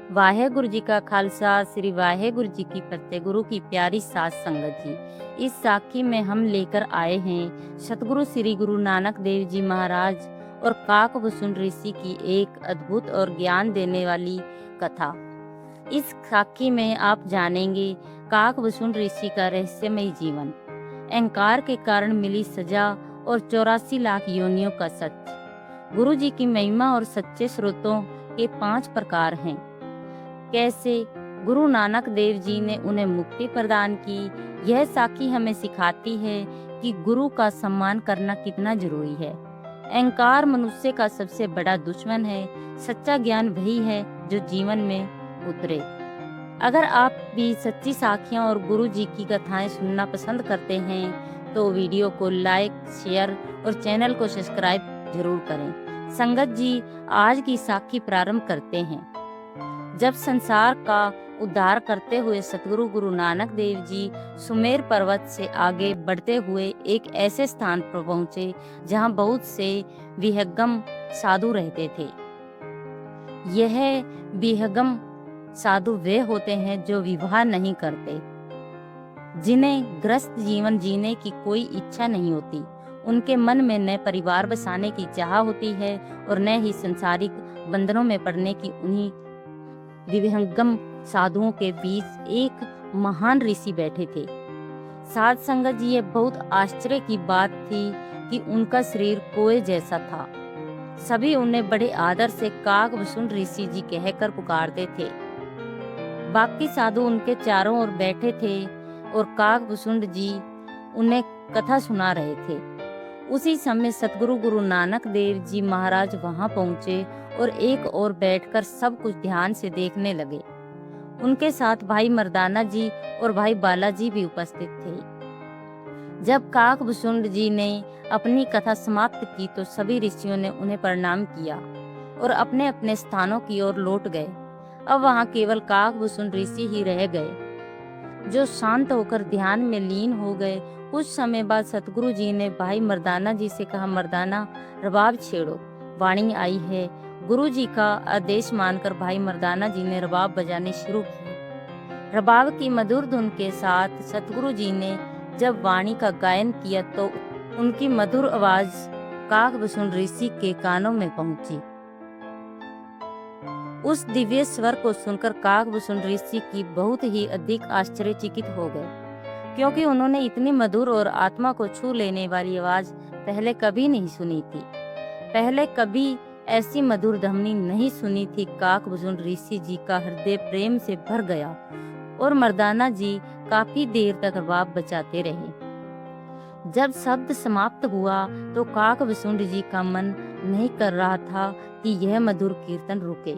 वाहेगुरु जी का खालसा श्री वाहेगुरु जी की फतेह। गुरु की प्यारी साथ संगत जी, इस साखी में हम लेकर आए हैं सतगुरु श्री गुरु नानक देव जी महाराज और काकभूषुंड ऋषि की एक अद्भुत और ज्ञान देने वाली कथा। इस साखी में आप जानेंगे काकभूषुंड ऋषि का रहस्यमय जीवन, अहंकार के कारण मिली सजा और 84 लाख योनियों का सच। गुरु जी की महिमा और सच्चे स्रोतों के 5 प्रकार हैं। कैसे गुरु नानक देव जी ने उन्हें मुक्ति प्रदान की। यह साखी हमें सिखाती है कि गुरु का सम्मान करना कितना जरूरी है। अहंकार मनुष्य का सबसे बड़ा दुश्मन है। सच्चा ज्ञान वही है जो जीवन में उतरे। अगर आप भी सच्ची साखियां और गुरु जी की कथाएं सुनना पसंद करते हैं तो वीडियो को लाइक, शेयर और चैनल को सब्सक्राइब जरूर करें। संगत जी, आज की साखी प्रारंभ करते हैं। जब संसार का उद्धार करते हुए सतगुरु गुरु नानक देव जी सुमेर पर्वत से आगे बढ़ते हुए एक ऐसे स्थान पर पहुंचे जहां बहुत से विहंगम साधु रहते थे। यह विहंगम साधु वे होते हैं जो विवाह नहीं करते, जिन्हें गृहस्थ जीवन जीने की कोई इच्छा नहीं होती। उनके मन में न परिवार बसाने की चाह होती है और न ही सांसारिक बंधनों में पड़ने की। उन्हीं विहंगम साधुओं के बीच एक महान ऋषि बैठे थे। साध संगत जी, ये बहुत आश्चर्य की बात थी कि उनका शरीर कोए जैसा था। सभी उन्हें बड़े आदर से काकभूषुंड ऋषि जी कहकर पुकारते थे। बाकी साधु उनके चारों ओर बैठे थे और काकभूषुंड जी उन्हें कथा सुना रहे थे। उसी समय सतगुरु गुरु नानक देव जी महाराज वहां पहुंचे और एक ओर बैठकर सब कुछ ध्यान से देखने लगे। उनके साथ भाई मर्दाना जी और भाई बालाजी भी उपस्थित थे। जब काकभूषुंड जी ने अपनी कथा समाप्त की तो सभी ऋषियों ने उन्हें प्रणाम किया और अपने अपने स्थानों की ओर लौट गए। अब वहां केवल काकभूषुंड ऋषि ही रह गए, जो शांत होकर ध्यान में लीन हो गए। कुछ समय बाद सतगुरु जी ने भाई मर्दाना जी से कहा, मर्दाना, रबाब छेड़ो, वाणी आई है। गुरु जी का आदेश मानकर भाई मर्दाना जी ने रबाब बजाने शुरू किए। रबाब की मधुर धुन के साथ सतगुरु जी ने जब वाणी का गायन किया तो उनकी मधुर आवाज काकभूषुंड ऋषि के कानों में पहुंची। उस दिव्य स्वर को सुनकर काकभूषुंड ऋषि की बहुत ही अधिक आश्चर्यचकित हो गए, क्योंकि उन्होंने इतनी मधुर और आत्मा को छू लेने वाली आवाज पहले कभी नहीं सुनी थी। पहले कभी ऐसी मधुर ध्वनि नहीं सुनी थी। काकभूषुंड ऋषि जी का हृदय प्रेम से भर गया और मर्दाना जी काफी देर तक रबाब बजाते रहे। जब शब्द समाप्त हुआ तो काकभूषुंड जी का मन नहीं कर रहा था कि यह मधुर कीर्तन रुके,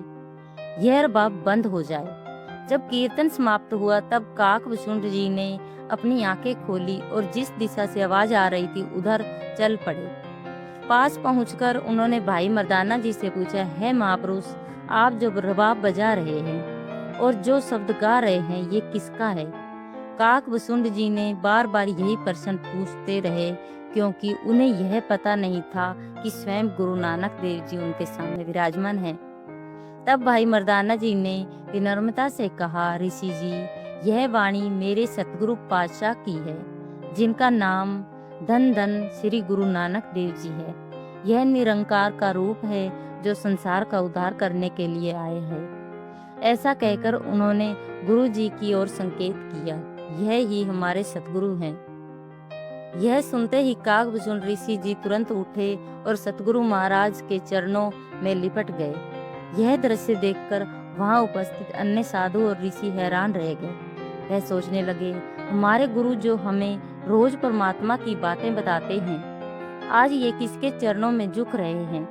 यह रबाब बंद हो जाए। जब कीर्तन समाप्त हुआ तब काकभूषुंड जी ने अपनी आंखें खोली और जिस दिशा से आवाज आ रही थी उधर चल पड़े। पास पहुंचकर उन्होंने भाई मर्दाना जी से पूछा, है महापुरुष, आप जो रबाब बजा रहे हैं और जो शब्द गा रहे हैं ये किसका है? काकभूषुंड जी ने बार बार यही प्रश्न पूछते रहे, क्योंकि उन्हें यह पता नहीं था कि स्वयं गुरु नानक देव जी उनके सामने विराजमान हैं। तब भाई मर्दाना जी ने विनम्रता से कहा, ऋषि जी, यह वाणी मेरे सतगुरु पातशाह की है, जिनका नाम धन धन श्री गुरु नानक देव जी है। यह निरंकार का रूप है जो संसार का उद्धार करने के लिए आए हैं। ऐसा कहकर उन्होंने गुरु जी की ओर संकेत किया, यह ही हमारे सतगुरु हैं। यह सुनते ही काकभूषुंड ऋषि जी तुरंत उठे और सतगुरु महाराज के चरणों में लिपट गए। यह दृश्य देखकर वहां उपस्थित अन्य साधु और ऋषि हैरान रह गए। वह सोचने लगे, हमारे गुरु जो हमें रोज परमात्मा की बातें बताते हैं, आज ये किसके चरणों में झुक रहे हैं?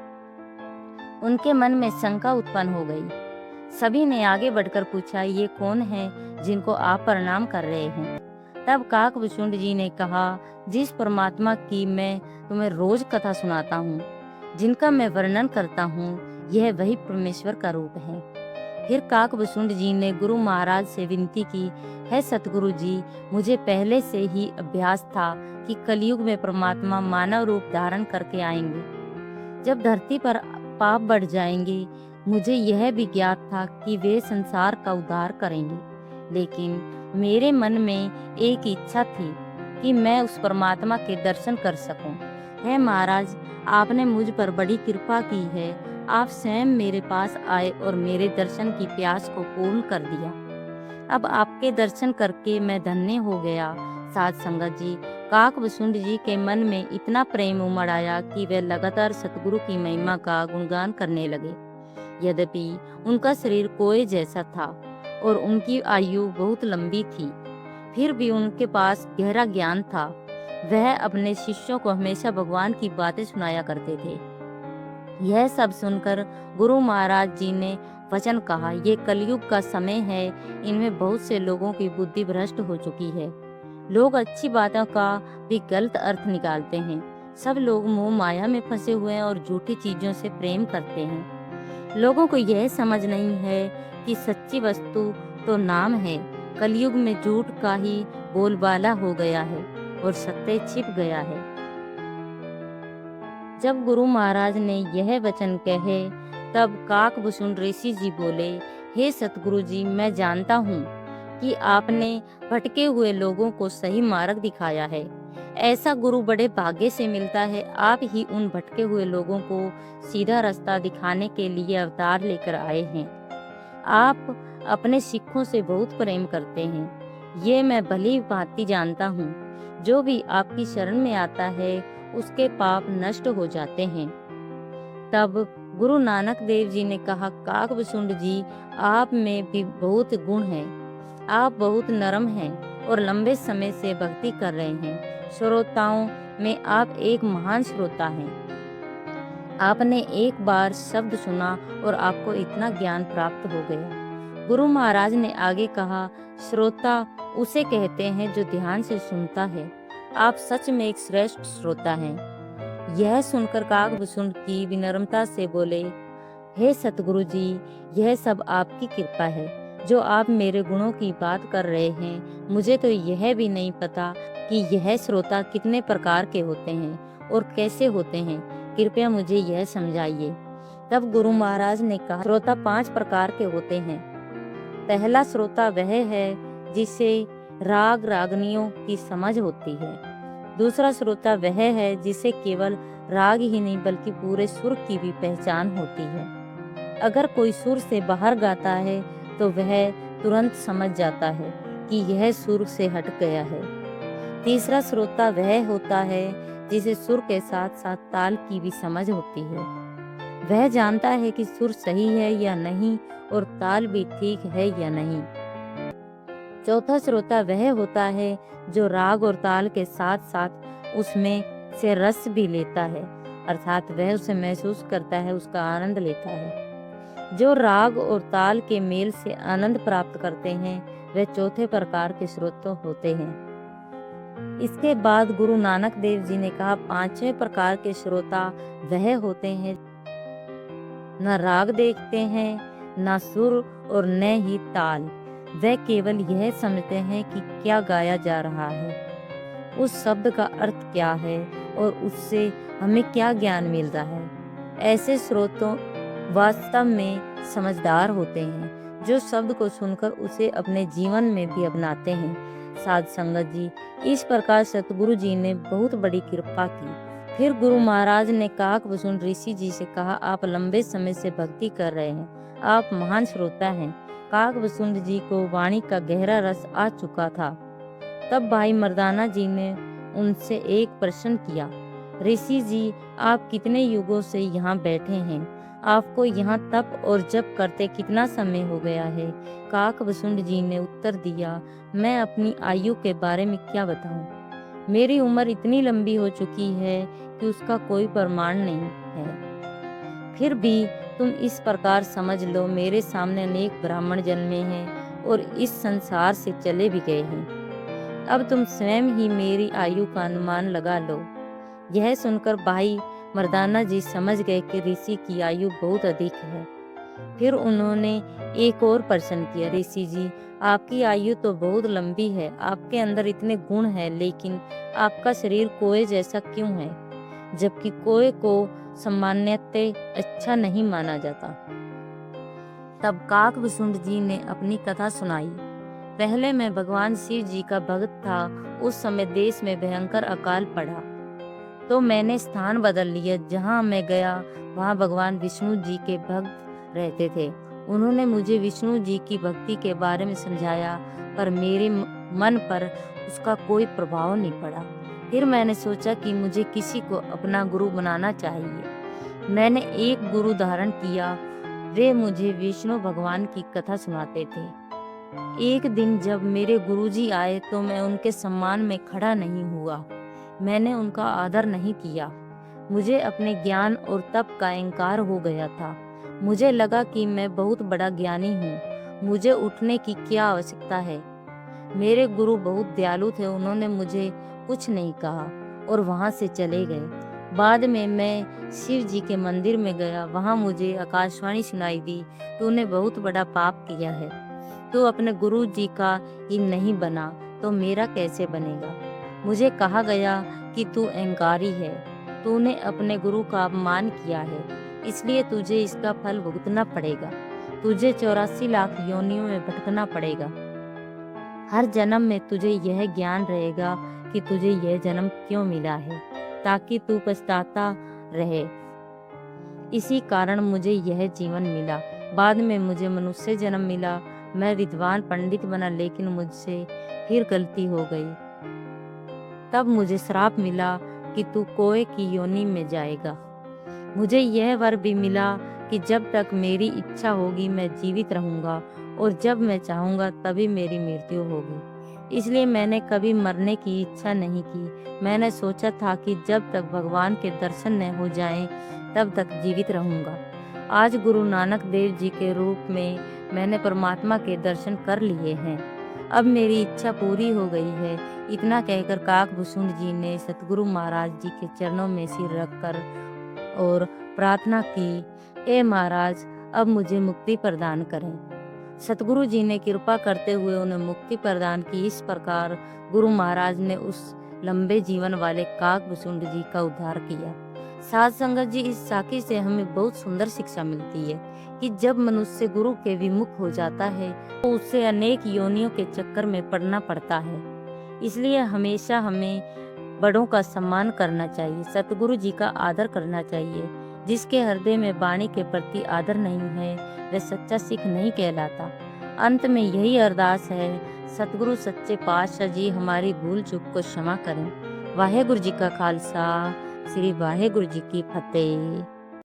उनके मन में शंका उत्पन्न हो गई। सभी ने आगे बढ़कर पूछा, ये कौन है जिनको आप प्रणाम कर रहे हैं? तब काकभूषुंड जी ने कहा, जिस परमात्मा की मैं तुम्हें रोज कथा सुनाता हूँ, जिनका मैं वर्णन करता हूँ, यह वही परमेश्वर का रूप है। फिर काकभूषुंड जी ने गुरु महाराज से विनती की, है सतगुरु जी, मुझे पहले से ही अभ्यास था कि कलयुग में परमात्मा मानव रूप धारण करके आएंगे। जब धरती पर पाप बढ़ जाएंगे, मुझे यह भी ज्ञात था कि वे संसार का उद्धार करेंगे, लेकिन मेरे मन में एक इच्छा थी कि मैं उस परमात्मा के दर्शन कर सकूं। हे महाराज, आपने मुझ पर बड़ी कृपा की है। आप स्वयं मेरे पास आए और मेरे दर्शन की प्यास को पूर्ण कर दिया। अब आपके दर्शन करके मैं धन्य हो गया। साध संगत जी, काकभूषुंड जी के मन में इतना प्रेम उमड़ आया कि वे लगातार सतगुरु की महिमा का गुणगान करने लगे। यद्यपि उनका शरीर कोए जैसा था और उनकी आयु बहुत लंबी थी, फिर भी उनके पास गहरा ज्ञान था। वह अपने शिष्यों को हमेशा भगवान की बातें सुनाया करते थे। यह सब सुनकर गुरु महाराज जी ने वचन कहा, ये कलयुग का समय है, इनमें बहुत से लोगों की बुद्धि भ्रष्ट हो चुकी है। लोग अच्छी बातों का भी गलत अर्थ निकालते हैं। सब लोग मोह माया में फंसे हुए हैं और झूठी चीजों से प्रेम करते हैं। लोगों को यह समझ नहीं है कि सच्ची वस्तु तो नाम है। कलयुग में झूठ का ही बोलबाला हो गया है और सत्य छिप गया है। जब गुरु महाराज ने यह वचन कहे, तब काकभूषुंड ऋषि जी बोले, हे सतगुरु जी, मैं जानता हूँ कि आपने भटके हुए लोगों को सही मार्ग दिखाया है। ऐसा गुरु बड़े भाग्य से मिलता है। आप ही उन भटके हुए लोगों को सीधा रास्ता दिखाने के लिए अवतार लेकर आए हैं। आप अपने सिखों से बहुत प्रेम करते हैं, ये मैं भली भांति जानता हूँ। जो भी आपकी शरण में आता है, उसके पाप नष्ट हो जाते हैं। तब गुरु नानक देव जी ने कहा, काकभूषुंड जी, आप में भी बहुत गुण है। आप बहुत नरम हैं और लंबे समय से भक्ति कर रहे हैं। श्रोताओं में आप एक महान श्रोता हैं। आपने एक बार शब्द सुना और आपको इतना ज्ञान प्राप्त हो गया। गुरु महाराज ने आगे कहा, श्रोता उसे कहते हैं जो ध्यान से सुनता है। आप सच में एक श्रेष्ठ श्रोता हैं। यह सुनकर काकभूषुंड की विनम्रता से बोले, हे सतगुरु जी, यह सब आपकी कृपा है जो आप मेरे गुणों की बात कर रहे हैं। मुझे तो यह भी नहीं पता कि यह श्रोता कितने प्रकार के होते हैं और कैसे होते हैं। कृपया मुझे यह समझाइए। तब गुरु महाराज ने कहा, श्रोता 5 प्रकार के होते हैं। पहला श्रोता वह है जिसे राग रागनियों की समझ होती है। दूसरा श्रोता वह है जिसे केवल राग ही नहीं बल्कि पूरे सुर की भी पहचान होती है। अगर कोई सुर से बाहर गाता है तो वह तुरंत समझ जाता है कि यह सुर से हट गया है। तीसरा श्रोता वह होता है जिसे सुर के साथ साथ ताल की भी समझ होती है। वह जानता है कि सुर सही है या नहीं और ताल भी ठीक है या नहीं। चौथा श्रोता वह होता है जो राग और ताल के साथ साथ उसमें से रस भी लेता है, अर्थात वह उसे महसूस करता है, उसका आनंद लेता है। जो राग और ताल के मेल से आनंद प्राप्त करते हैं, वे चौथे प्रकार के श्रोता होते हैं। इसके बाद गुरु नानक देव जी ने कहा, 5वें प्रकार के श्रोता वह होते हैं न राग देखते हैं, न सुर और न ही ताल। वे केवल यह समझते हैं कि क्या गाया जा रहा है, उस शब्द का अर्थ क्या है और उससे हमें क्या ज्ञान मिलता है। ऐसे श्रोतों वास्तव में समझदार होते हैं, जो शब्द को सुनकर उसे अपने जीवन में भी अपनाते हैं। साध संगत जी, इस प्रकार सतगुरु जी ने बहुत बड़ी कृपा की। फिर गुरु महाराज ने काकभूषुंड ऋषि जी से कहा, आप लंबे समय से भक्ति कर रहे हैं, आप महान श्रोता हैं। काकभूषुंड जी को वाणी का गहरा रस आ चुका था। तब भाई मर्दाना जी ने उनसे एक प्रश्न किया, ऋषि जी, आप कितने युगों से यहाँ बैठे हैं? आपको यहाँ तप और जप करते कितना समय हो गया है? काकभूषुंड जी ने उत्तर दिया, मैं अपनी आयु के बारे में क्या बताऊं? मेरी उम्र इतनी लंबी हो चुकी है कि उसका कोई प्रमाण नहीं है। फिर भी तुम इस प्रकार समझ लो, मेरे सामने अनेक ब्राह्मण जन्मे हैं और इस संसार से चले भी गए हैं। अब तुम स्वयं ही मेरी आयु का अनुमान लगा लो। यह सुनकर भाई मर्दाना जी समझ गए कि ऋषि की आयु बहुत अधिक है। फिर उन्होंने एक और प्रश्न किया, ऋषि जी, आपकी आयु तो बहुत लंबी है, आपके अंदर इतने गुण हैं, लेकिन आपका शरीर कोए जैसा क्यों है, जबकि कोए को सामान्यतः अच्छा नहीं माना जाता? तब काकभूषुंड जी ने अपनी कथा सुनाई। पहले मैं भगवान शिव जी का भक्त था। उस समय देश में भयंकर अकाल पड़ा तो मैंने स्थान बदल लिया। जहाँ मैं गया वहाँ भगवान विष्णु जी के भक्त रहते थे। उन्होंने मुझे विष्णु जी की भक्ति के बारे में समझाया, पर मेरे मन पर उसका कोई प्रभाव नहीं पड़ा। फिर मैंने सोचा कि मुझे किसी को अपना गुरु बनाना चाहिए। मैंने एक गुरु धारण किया। वे मुझे विष्णु भगवान की कथा सुनाते थे। एक दिन जब मेरे गुरुजी आए तो मैं उनके सम्मान में खड़ा नहीं हुआ। मैंने उनका आदर नहीं किया। मुझे अपने ज्ञान और तप का अहंकार हो गया था। मुझे लगा कि मैं बहुत बड़ा ज्ञानी हूँ, मुझे उठने की क्या आवश्यकता है। मेरे गुरु बहुत दयालु थे, उन्होंने मुझे कुछ नहीं कहा और वहां से चले गए। बाद में मैं शिव जी के मंदिर में गया। वहां मुझे आकाशवाणी सुनाई दी, तूने बहुत बड़ा पाप किया है। तू अपने गुरु जी का ही नहीं बना तो मेरा कैसे बनेगा। मुझे कहा गया कि तू अहंकारी है, तूने अपने गुरु का अपमान किया है, इसलिए तुझे इसका फल भुगतना पड़ेगा। तुझे 84 लाख योनियों में भटकना पड़ेगा। हर जन्म में तुझे यह ज्ञान रहेगा कि तुझे यह जन्म क्यों मिला है, ताकि तू पछताता रहे। इसी कारण मुझे यह जीवन मिला। बाद में मुझे मनुष्य जन्म मिला। मैं विद्वान पंडित बना, लेकिन मुझसे फिर गलती हो गई। तब मुझे श्राप मिला कि तू कोए की योनि में जाएगा। मुझे यह वर भी मिला कि जब तक मेरी इच्छा होगी मैं जीवित रहूंगा और जब मैं चाहूंगा तभी मेरी मृत्यु होगी। इसलिए मैंने कभी मरने की इच्छा नहीं की। मैंने सोचा था कि जब तक भगवान के दर्शन न हो जाएं, तब तक जीवित रहूंगा। आज गुरु नानक देव जी के रूप में मैंने परमात्मा के दर्शन कर लिए हैं। अब मेरी इच्छा पूरी हो गई है। इतना कहकर काकभूषुंड जी ने सतगुरु महाराज जी के चरणों में सिर रखकर और प्रार्थना की, ए महाराज, अब मुझे मुक्ति प्रदान करें। सतगुरु जी ने कृपा करते हुए उन्हें मुक्ति प्रदान की। इस प्रकार गुरु महाराज ने उस लंबे जीवन वाले काकभूषुंड जी का उद्धार किया। साध संगत जी, इस साखी से हमें बहुत सुंदर शिक्षा मिलती है कि जब मनुष्य गुरु के विमुख हो जाता है तो उसे अनेक योनियों के चक्कर में पड़ना पड़ता है। इसलिए हमेशा हमें बड़ों का सम्मान करना चाहिए, सतगुरु जी का आदर करना चाहिए। जिसके हृदय में वाणी के प्रति आदर नहीं है वह सच्चा सिख नहीं कहलाता। अंत में यही अरदास है, सतगुरु सच्चे पातशाह जी हमारी भूल चूक को क्षमा करें। वाहेगुरु जी का खालसा, श्री वाहेगुरु जी की फतेह।